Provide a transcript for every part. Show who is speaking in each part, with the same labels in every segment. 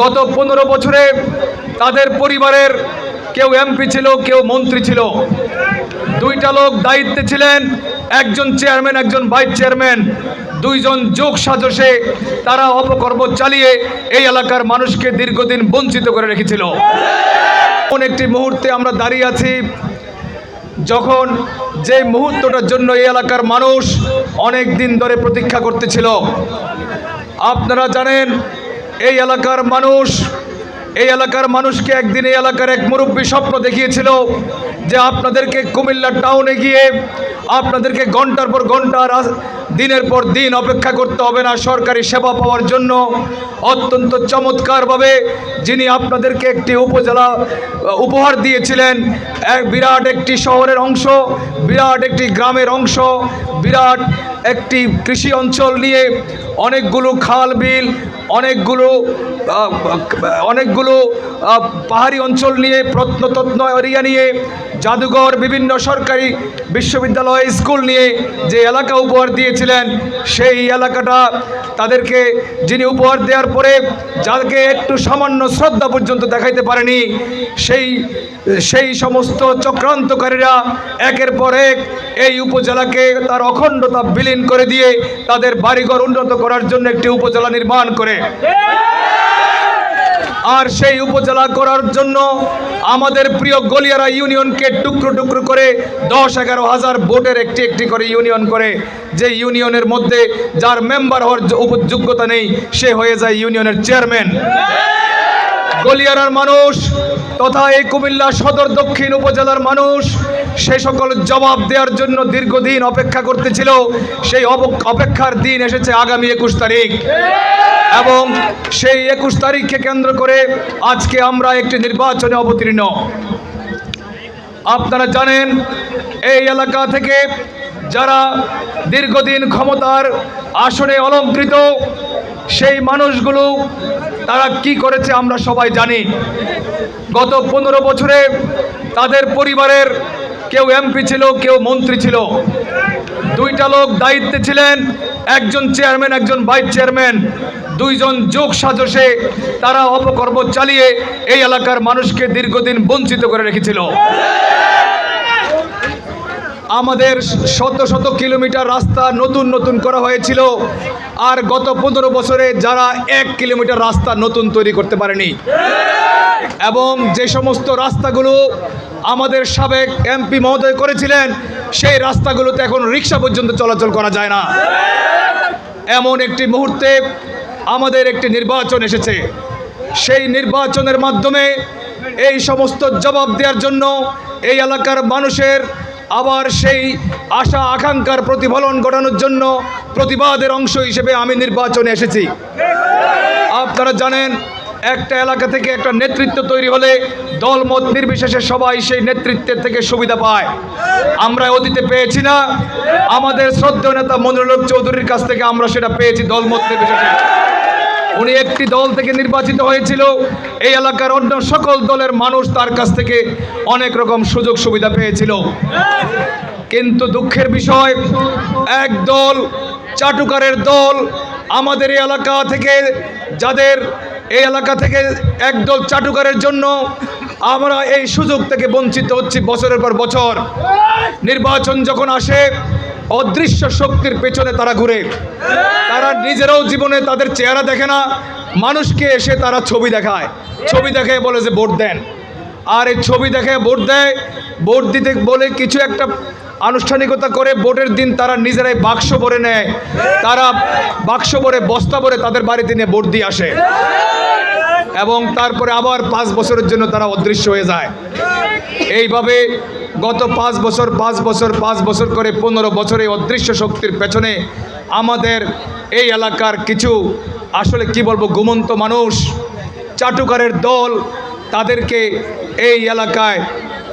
Speaker 1: গত 15 বছরে তাদের পরিবারের কেউ এমপি ছিল, কেউ মন্ত্রী ছিল। দুইটা লোক দায়িত্বে ছিলেন, একজন চেয়ারম্যান, একজন ভাইস চেয়ারম্যান। দুইজন যোগ সাজসে তারা অপকর্ম চালিয়ে এই এলাকার মানুষকে দীর্ঘদিন বঞ্চিত করে রেখেছিল। কোন একটি মুহূর্তে আমরা দাঁড়িয়ে আছি, যখন যে মুহূর্তটার জন্য এই এলাকার মানুষ অনেক দিন ধরে প্রতীক্ষা করতেছিল। আপনারা জানেন, এই এলাকার মানুষকে একদিন এই এলাকার এক মুরব্বী স্বপ্ন দেখিয়েছিল যে আপনাদেরকে কুমিল্লা টাউনে গিয়ে আপনাদেরকে ঘন্টার পর ঘন্টা, দিনের পর দিন অপেক্ষা করতে হবে না সরকারি সেবা পাওয়ার জন্য। অত্যন্ত চমৎকারভাবে যিনি আপনাদেরকে একটি উপজেলা উপহার দিয়েছিলেন, এক বিরাট একটি শহরের অংশ, বিরাট একটি গ্রামের অংশ, বিরাট একটি কৃষি অঞ্চল নিয়ে, অনেকগুলো খাল বিল, অনেকগুলো পাহাড়ি অঞ্চল নিয়ে, প্রত্নতত্ন এরিয়া নিয়ে, জাদুঘর, বিভিন্ন সরকারি বিশ্ববিদ্যালয়, স্কুল নিয়ে যে এলাকা উপহার দিয়েছিলেন, সেই এলাকাটা তাদেরকে যিনি উপহার দেওয়ার পরে যাকে একটু সামান্য শ্রদ্ধা পর্যন্ত দেখাইতে পারেনি, সেই সমস্ত চক্রান্তকারীরা একের পর এক এই উপজেলাকে তার অখণ্ডতা বিলীন করে দিয়ে তাদের বাড়িঘর উন্নত করার জন্য একটি উপজেলা নির্মাণ করে। আর সেই উপজেলা করার জন্য আমাদের প্রিয় গলিয়ারা ইউনিয়নকে টুকরো টুকরো করে 10-11 হাজার ভোটের একটি করে ইউনিয়ন করে, যে ইউনিয়নের মধ্যে যার মেম্বার হওয়ার যোগ্যতা নেই সে হয়ে যায় ইউনিয়নের চেয়ারম্যান। গলিয়ারার মানুষ তথা এই কুমিল্লা সদর দক্ষিণ উপজেলার মানুষ সে সকল জবাব দেওয়ার জন্য দীর্ঘদিন অপেক্ষা করতেছিল। সেই অপেক্ষার দিন এসেছে আগামী 21 তারিখ, এবং সেই 21 তারিখকে কেন্দ্র করে আজকে আমরা একটি নির্বাচনে অবতীর্ণ। আপনারা জানেন, এই এলাকা থেকে যারা দীর্ঘদিন ক্ষমতার আসনে অলংকৃত, সেই মানুষগুলো তারা কি করেছে আমরা সবাই জানি। গত 15 বছরে তাদের পরিবারের কেউ এমপি ছিল, কেউ মন্ত্রী ছিল। দুইটা লোক দায়িত্বে ছিলেন, একজন চেয়ারম্যান, একজন ভাইস চেয়ারম্যান। দুইজন যোগ সাজসে তারা অপকর্ম চালিয়ে এই এলাকার মানুষকে দীর্ঘদিন বঞ্চিত করে রেখেছিল। আমাদের শত শত কিলোমিটার রাস্তা নতুন করা হয়েছিল, আর গত 15 বছরে যারা 1 কিলোমিটার রাস্তা নতুন তৈরি করতে পারেনি। এবং যে সমস্ত রাস্তাগুলো আমাদের সাবেক এমপি মহোদয় করেছিলেন, সেই রাস্তাগুলোতে এখন রিক্সা পর্যন্ত চলাচল করা যায় না। এমন একটি মুহূর্তে আমাদের একটি নির্বাচন এসেছে। সেই নির্বাচনের মাধ্যমে এই সমস্ত জবাব দেওয়ার জন্য এই এলাকার মানুষের আবার সেই আশা আকাঙ্ক্ষার প্রতিফলন ঘটানোর জন্য প্রতিবাদের অংশ হিসেবে আমি নির্বাচনে এসেছি। আপনারা জানেন, একটা এলাকা থেকে একটা নেতৃত্ব তৈরি হলে দলমত নির্বিশেষে সবাই সেই নেতৃত্বের থেকে সুবিধা পায়। আমরা অতীতে পেয়েছি না, আমাদের শ্রদ্ধেয় নেতা মনিরুল হক চৌধুরীর কাছ থেকে আমরা সেটা পেয়েছি দলমত নির্বিশেষে। উনি একটি দল থেকে নির্বাচিত হয়েছিল, এই এলাকার অন্য সকল দলের মানুষ তার কাছ থেকে অনেক রকম সুযোগ সুবিধা পেয়েছিল। কিন্তু দুঃখের বিষয়, এক দল, চাটুকারের দল, আমাদের এই এলাকা থেকে এই এলাকা থেকে একদল চাটুকারের জন্য আমরা এই সুযোগ থেকে বঞ্চিত হচ্ছি বছরের পর বছর। নির্বাচন যখন আসে, অদৃশ্য শক্তির পেছনে তারা ঘুরে। তারা নিজেরাও জীবনে তাদের চেহারা দেখে না, মানুষকে এসে তারা ছবি দেখে বলে যে ভোট দেন। আর এই ছবি দেখে ভোট দেয়, ভোট দিতে বলে কিছু একটা আনুষ্ঠানিকতা করে ভোটের দিন তারা নিজেরাই বাক্স ভরে নেয়। তারা বাক্স ভরে, বস্তা ভরে তাদের বাড়িতে নিয়ে ভোট দিয়ে আসে, এবং তারপরে আবার 5 বছরের জন্য তারা অদৃশ্য হয়ে যায়। এইভাবে গত 5 বছর করে 15 বছরে অদৃশ্য শক্তির পেছনে আমাদের এই এলাকার কিছু, আসলে কি বলবো, ঘুমন্ত মানুষ, চাটুকারের দল তাদেরকে এই এলাকায়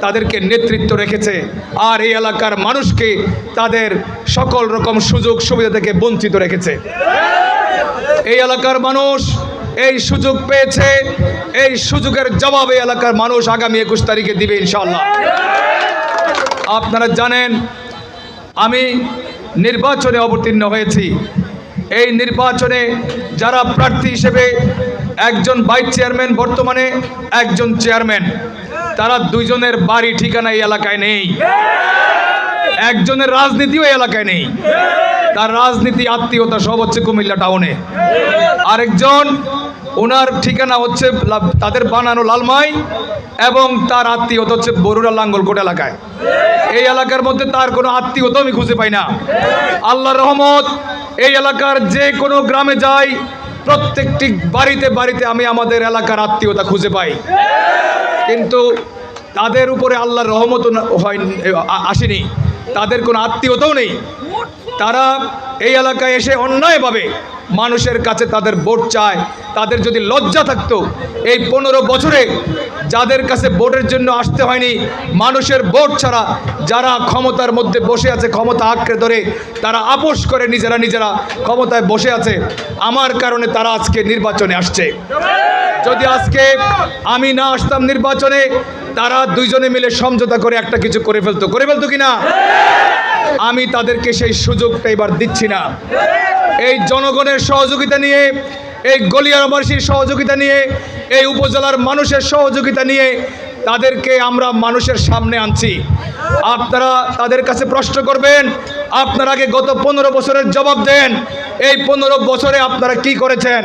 Speaker 1: তাদেরকে নেতৃত্ব রেখেছে, আর এই এলাকার মানুষকে তাদের সকল রকম সুযোগ সুবিধা থেকে বঞ্চিত রেখেছে। এই এলাকার মানুষ এই সুযোগ পেয়েছে, এই সুযোগের জবাবে এলাকার মানুষ আগামী 21 তারিখে দিবে ইনশাআল্লাহ। আপনারা জানেন, আমি নির্বাচনে অবতীর্ণ হয়েছি। এই নির্বাচনে যারা প্রার্থী হিসেবে একজন ভাইস চেয়ারম্যান, বর্তমানে একজন চেয়ারম্যান, তারা দুইজনের বাড়ি ঠিকানা এই এলাকায় নেই। একজনের রাজনীতিও এই এলাকায় নেই, তার রাজনীতি আত্মীয়তা সব হচ্ছে কুমিল্লা টাউনে। আরেকজন, ওনার ঠিকানা হচ্ছে তাদের বানানো লালমাই এবং তার আত্মীয়তা হচ্ছে বরুড়া লাঙ্গলকোট এলাকায়। এই এলাকার মধ্যে তার কোনো আত্মীয়তা আমি খুঁজে পাই না। আল্লাহর রহমত, এই এলাকার যে কোনো গ্রামে যাই, প্রত্যেকটি বাড়িতে বাড়িতে আমি আমাদের এলাকার আত্মীয়তা খুঁজে পাই, কিন্তু তাদের উপরে আল্লাহর রহমত হয় আসেনি, তাদের কোনো আত্মীয়তাও নেই। তারা এই এলাকায় এসে অন্যায়ভাবে মানুষের কাছে তাদের ভোট চায়। তাদের যদি লজ্জা থাকতো, এই 15 বছরে যাদের কাছে ভোটের জন্য আসতে হয়নি, মানুষের ভোট ছাড়া যারা ক্ষমতার মধ্যে বসে আছে, ক্ষমতা আঁকড়ে ধরে তারা আপোষ করে নিজেরা নিজেরা ক্ষমতায় বসে আছে, আমার কারণে তারা আজকে নির্বাচনে আসছে। যদি আজকে আমি না আসতাম নির্বাচনে, তারা দুইজনে মিলে সমঝোতা করে একটা কিছু করে ফেলতো কিনা? আমি তাদেরকে সেই সুযোগটা এবার দিচ্ছি না। এই জনগণের সহযোগিতা নিয়ে, এই গলিয়ারবাসীর সহযোগিতা নিয়ে, এই উপজেলার মানুষের সহযোগিতা নিয়ে তাদেরকে আমরা মানুষের সামনে আনছি। আপনারা তাদের কাছে প্রশ্ন করবেন, আপনারা আগে গত 15 বছরের জবাব দেন। এই 15 বছরে আপনারা কি করেছেন?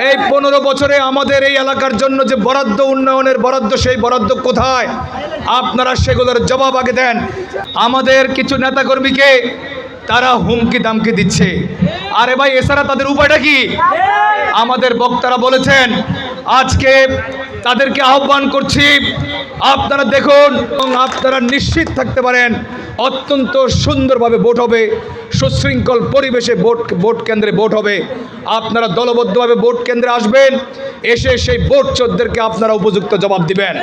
Speaker 1: এই 15 বছরে আমাদের এই এলাকার জন্য যে বরাদ্দ, উন্নয়নের বরাদ্দ, সেই বরাদ্দ কোথায়? আপনারা সেগুলোর জবাব আগে দেন। আমাদের কিছু নেতাকর্মীকে তারা হুমকি দামকি দিচ্ছে। আরে ভাই, এছাড়া তাদের উপায়টা কি? আমাদের বক্তারা বলেছেন, আজকে তাদেরকে আহ্বান করছি, আপনারা দেখুন এবং আপনারা নিশ্চিত থাকতে পারেন অত্যন্ত সুন্দরভাবে ভোট হবে, সুশৃঙ্খল পরিবেশে ভোট কেন্দ্রে ভোট হবে। আপনারা দলবদ্ধভাবে ভোট কেন্দ্রে আসবেন, এসে সেই ভোট চোরদেরকে আপনারা উপযুক্ত জবাব দিবেন।